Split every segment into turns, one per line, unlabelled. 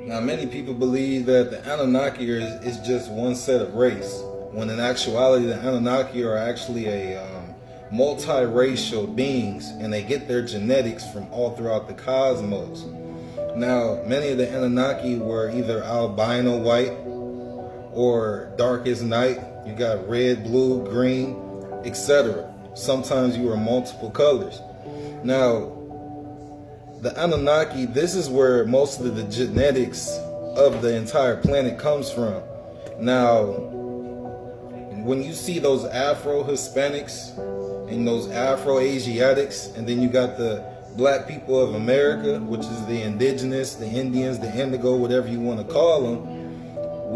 Now, many people believe that the Anunnaki is just one set of race, when in actuality, the Anunnaki are actually a multiracial beings, and they get their genetics from all throughout the cosmos. Now, many of the Anunnaki were either albino white or dark as night. You got red, blue, green, etc. Sometimes you were multiple colors. Now, the Anunnaki, this is where most of the genetics of the entire planet comes from. Now, when you see those Afro-Hispanics and those Afro-Asiatics, and then you got the black people of America, which is the indigenous, the Indians, the indigo, whatever you want to call them,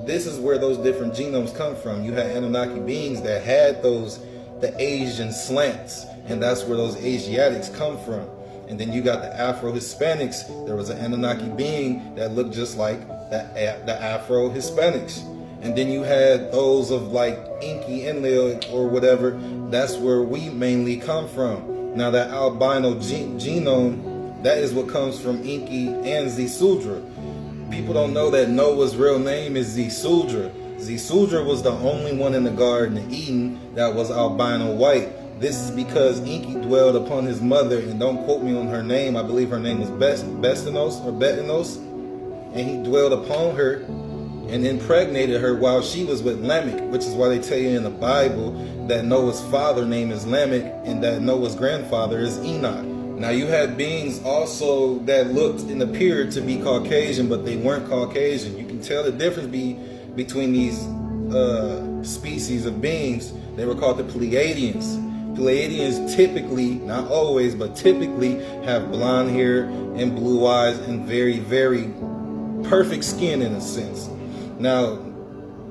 this is where those different genomes come from. You had Anunnaki beings that had the Asian slants, and that's where those Asiatics come from. And then you got the Afro-Hispanics. There was an Anunnaki being that looked just like the Afro-Hispanics. And then you had those of like Inky Enlil or whatever. That's where we mainly come from. Now that albino genome, that is what comes from Inky and Zisudra. People don't know that Noah's real name is Zisudra. Zisudra was the only one in the Garden of Eden that was albino white. This is because Inky dwelled upon his mother, and don't quote me on her name, I believe her name was Bestinos or Betinos, and he dwelled upon her and impregnated her while she was with Lamech, which is why they tell you in the Bible that Noah's father name is Lamech and that Noah's grandfather is Enoch. Now you had beings also that looked and appeared to be Caucasian, but they weren't Caucasian. You can tell the difference between these species of beings. They were called the Pleiadians. Pleiadians typically, not always, but typically have blonde hair and blue eyes and very, very perfect skin in a sense. Now,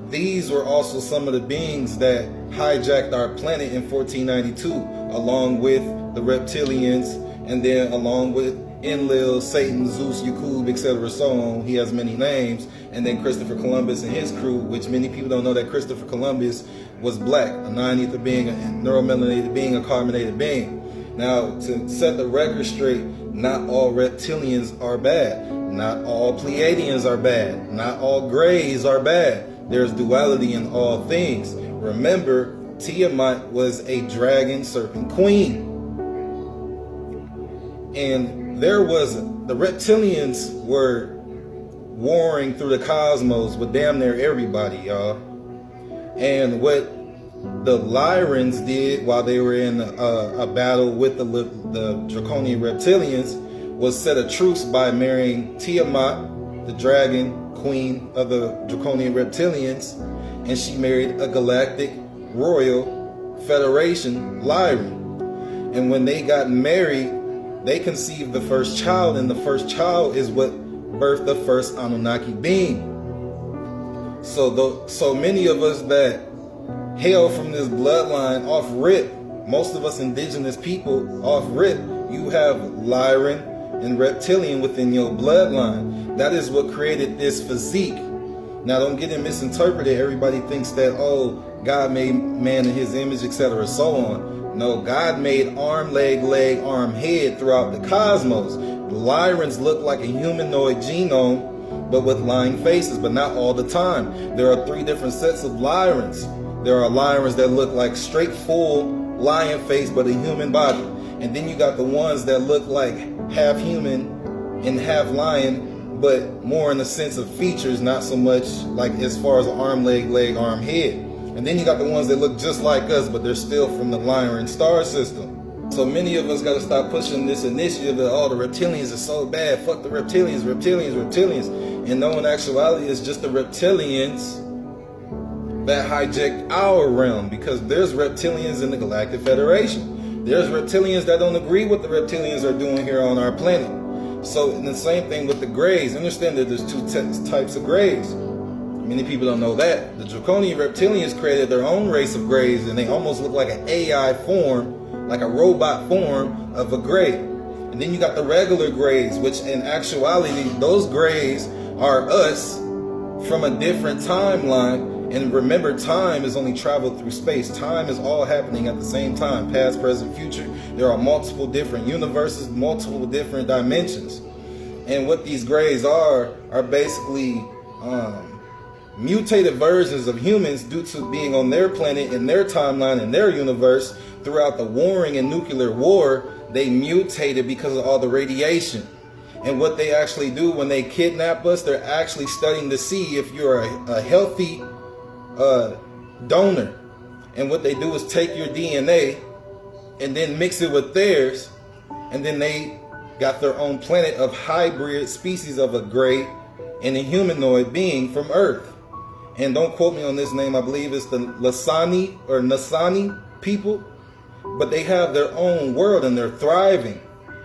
these were also some of the beings that hijacked our planet in 1492, along with the reptilians, and then along with Enlil, Satan, Zeus, Yakub, etc. so on. He has many names. And then Christopher Columbus and his crew, which many people don't know that Christopher Columbus was black, a non-ether being, a neuromelanated being, a carbonated being. Now, to set the record straight, not all reptilians are bad. Not all Pleiadians are bad. Not all grays are bad. There's duality in all things. Remember, Tiamat was a dragon serpent queen. And the reptilians were warring through the cosmos with damn near everybody, y'all. And what the Lyrans did while they were in a battle with the draconian reptilians was set a truce by marrying Tiamat, the dragon queen of the draconian reptilians, and she married a galactic royal federation Lyran. And when they got married, they conceived the first child, and the first child is what birthed the first Anunnaki being. So many of us that hail from this bloodline off rip, most of us indigenous people off rip, you have Lyran and reptilian within your bloodline. That is what created this physique. Now don't get it misinterpreted. Everybody thinks that, oh, God made man in his image, etc. so on. No, God made arm, leg, arm, head throughout the cosmos. The Lyrans look like a humanoid genome, but with lying faces, but not all the time. There are 3 different sets of Lyrans. There are Lyrans that look like straight full lion face, but a human body. And then you got the ones that look like half human and half lion, but more in the sense of features, not so much like as far as arm, leg, arm, head. And then you got the ones that look just like us, but they're still from the Lyran star system. So many of us got to stop pushing this initiative that, oh, the reptilians are so bad. Fuck the reptilians. And no, in actuality, it's just the reptilians that hijacked our realm, because there's reptilians in the Galactic Federation. There's reptilians that don't agree with the reptilians are doing here on our planet. So, and the same thing with the Greys. Understand that there's 2 types of Greys. Many people don't know that. The draconian reptilians created their own race of Greys, and they almost look like an AI form, like a robot form of a Grey. And then you got the regular Greys, which in actuality, those Greys are us from a different timeline. And remember, time is only traveled through space. Time is all happening at the same time, past, present, future. There are multiple different universes, multiple different dimensions. And what these grays are basically mutated versions of humans due to being on their planet, in their timeline, in their universe. Throughout the warring and nuclear war, they mutated because of all the radiation. And what they actually do when they kidnap us, they're actually studying to see if you're a healthy donor. And what they do is take your DNA and then mix it with theirs, and then they got their own planet of hybrid species of a gray and a humanoid being from Earth. And don't quote me on this name, I believe it's the Lasani or Nasani people, but they have their own world and they're thriving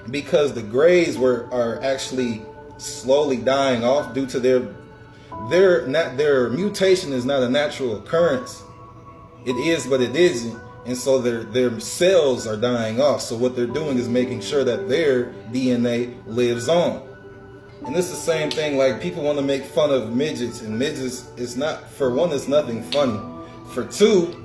because the grays are actually slowly dying off due to their mutation is not a natural occurrence. It is, but it isn't. And so their cells are dying off. So what they're doing is making sure that their DNA lives on. And this is the same thing, like people want to make fun of midgets, and midgets is not, for one, it's nothing funny. For two,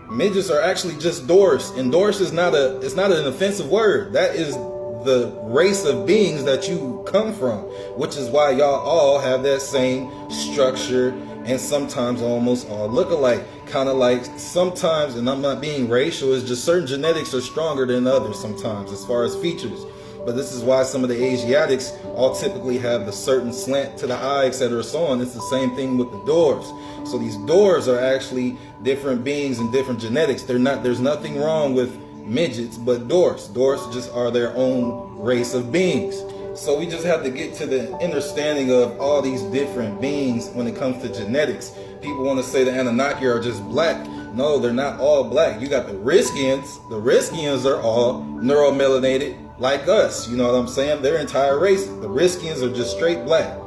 midgets are actually just dwarfs, and dwarfs is not an offensive word. That is the race of beings that you come from, which is why y'all all have that same structure and sometimes almost all look alike. Kind of like sometimes, and I'm not being racial, it's just certain genetics are stronger than others sometimes as far as features. But this is why some of the Asiatics all typically have the certain slant to the eye, etc. so on. It's the same thing with the dwarves. So these dwarves are actually different beings and different genetics. There's nothing wrong with midgets, but dwarfs. Dwarfs just are their own race of beings. So we just have to get to the understanding of all these different beings when it comes to genetics. People want to say the Anunnaki are just black. No, they're not all black. You got the Riskians. The Riskians are all neuromelanated like us. You know what I'm saying? Their entire race, the Riskians, are just straight black.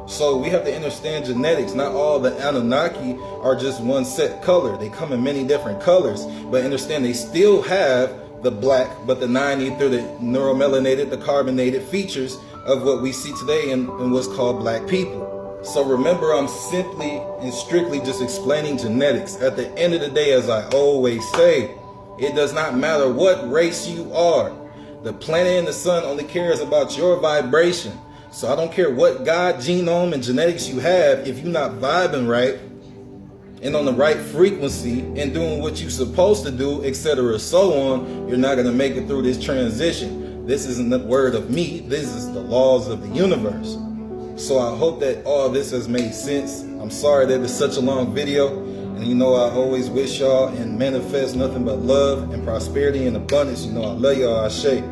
So we have to understand genetics. Not all the Anunnaki are just one set color. They come in many different colors. But understand they still have the black, but the either the neuromelanated, the carbonated features of what we see today in what's called black people. So remember, I'm simply and strictly just explaining genetics. At the end of the day, as I always say, it does not matter what race you are. The planet and the sun only cares about your vibration. So I don't care what God genome and genetics you have, if you're not vibing right and on the right frequency and doing what you're supposed to do, etc. so on, you're not going to make it through this transition. This isn't the word of me. This is the laws of the universe. So I hope that all this has made sense. I'm sorry that it's such a long video. And you know, I always wish y'all and manifest nothing but love and prosperity and abundance. You know, I love y'all. Ashe.